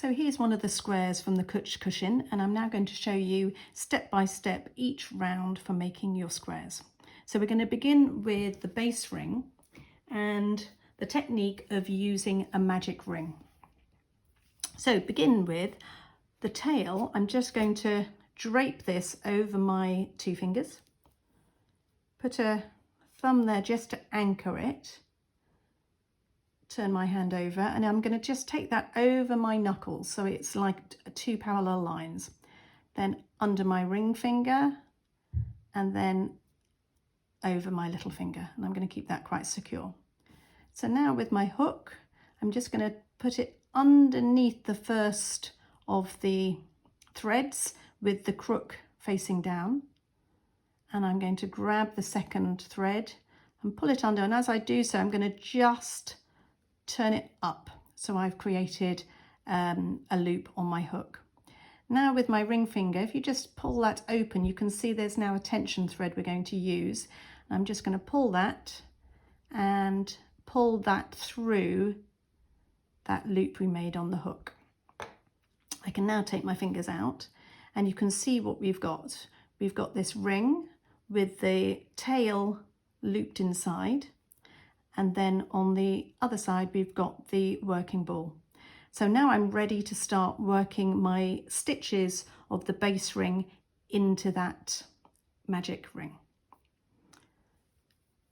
So here's one of the squares from the Cwtch cushion, and I'm now going to show you step by step each round for making your squares. So we're going to begin with the base ring and the technique of using a magic ring. So begin with the tail. I'm just going to drape this over my 2 fingers, put a thumb there just to anchor it, turn my hand over, and I'm going to just take that over my knuckles so it's like 2 parallel lines, then under my ring finger and then over my little finger, and I'm going to keep that quite secure. So now with my hook, I'm just going to put it underneath the first of the threads with the crook facing down, and I'm going to grab the second thread and pull it under, and as I do so I'm going to just turn it up so I've created a loop on my hook. Now with my ring finger, if you just pull that open, you can see there's now a tension thread we're going to use. I'm just going to pull that and pull that through that loop we made on the hook. I can now take my fingers out and you can see what we've got. We've got this ring with the tail looped inside, and then on the other side we've got the working ball. So now I'm ready to start working my stitches of the base ring into that magic ring.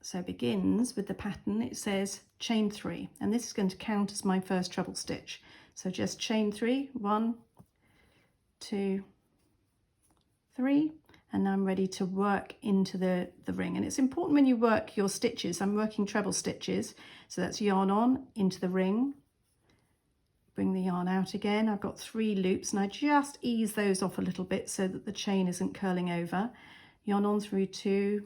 So it begins with the pattern. It says chain 3, and this is going to count as my first treble stitch. So just chain 3, 1, 2, 3, and now I'm ready to work into the ring. And it's important when you work your stitches, I'm working treble stitches, so that's yarn on into the ring, bring the yarn out again. I've got 3 loops and I just ease those off a little bit so that the chain isn't curling over. Yarn on through 2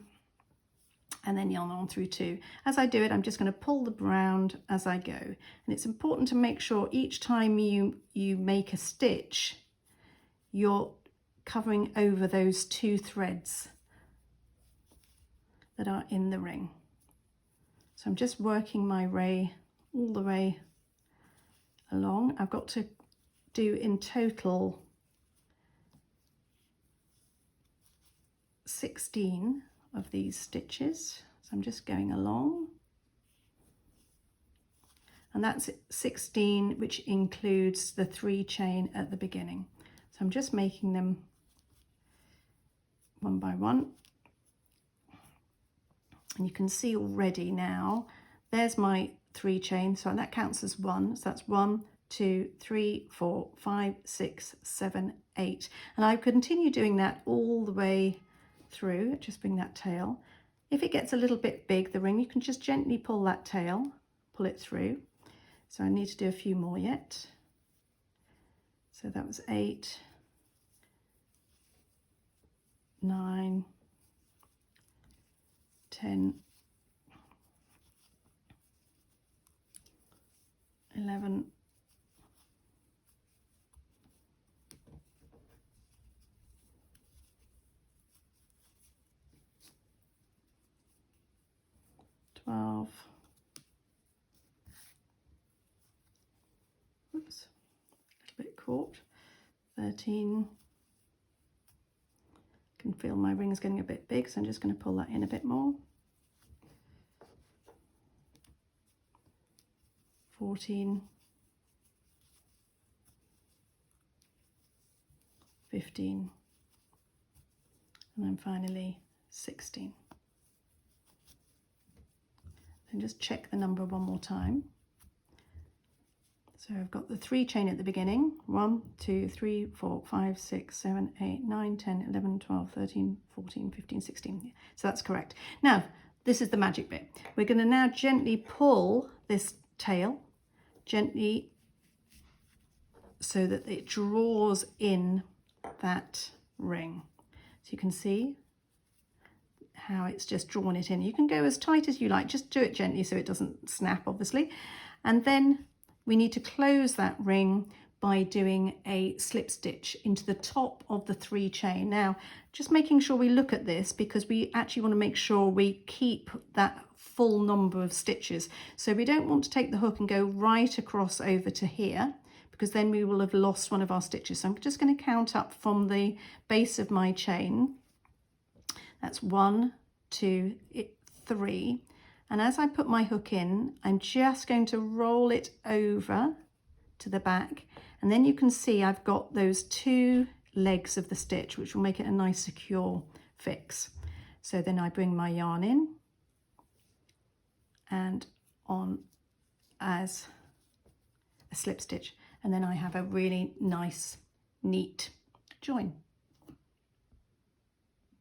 and then yarn on through 2. As I do it, I'm just going to pull the round as I go, and it's important to make sure each time you make a stitch you're covering over those 2 threads that are in the ring. So I'm just working my ray all the way along. I've got to do in total 16 of these stitches. So I'm just going along, and that's 16, which includes the 3 chain at the beginning. So I'm just making them one by one, and you can see already now there's my 3 chain, so that counts as 1. So that's 1, 2, 3, 4, 5, 6, 7, 8, and I continue doing that all the way through. Just bring that tail. If it gets a little bit big, the ring, you can just gently pull that tail, pull it through. So I need to do a few more yet. So that was 8, 9, 10, 11, 12, oops, a little bit caught, 13, I can feel my ring's getting a bit big, so I'm just going to pull that in a bit more, 14, 15, and then finally 16. And just check the number one more time. So I've got the 3 chain at the beginning, 1, 2, 3, 4, 5, 6, 7, 8, 9, 10, 11, 12, 13, 14, 15, 16. So that's correct. Now, this is the magic bit. We're going to now gently pull this tail, gently, so that it draws in that ring. So you can see how it's just drawn it in. You can go as tight as you like, just do it gently so it doesn't snap, obviously. And then we need to close that ring by doing a slip stitch into the top of the 3 chain. Now, just making sure we look at this, because we actually want to make sure we keep that full number of stitches. So we don't want to take the hook and go right across over to here, because then we will have lost one of our stitches. So I'm just going to count up from the base of my chain. That's 1, 2, 3. And as I put my hook in, I'm just going to roll it over to the back. And then you can see I've got those 2 legs of the stitch, which will make it a nice secure fix. So then I bring my yarn in and on as a slip stitch, and then I have a really nice neat join.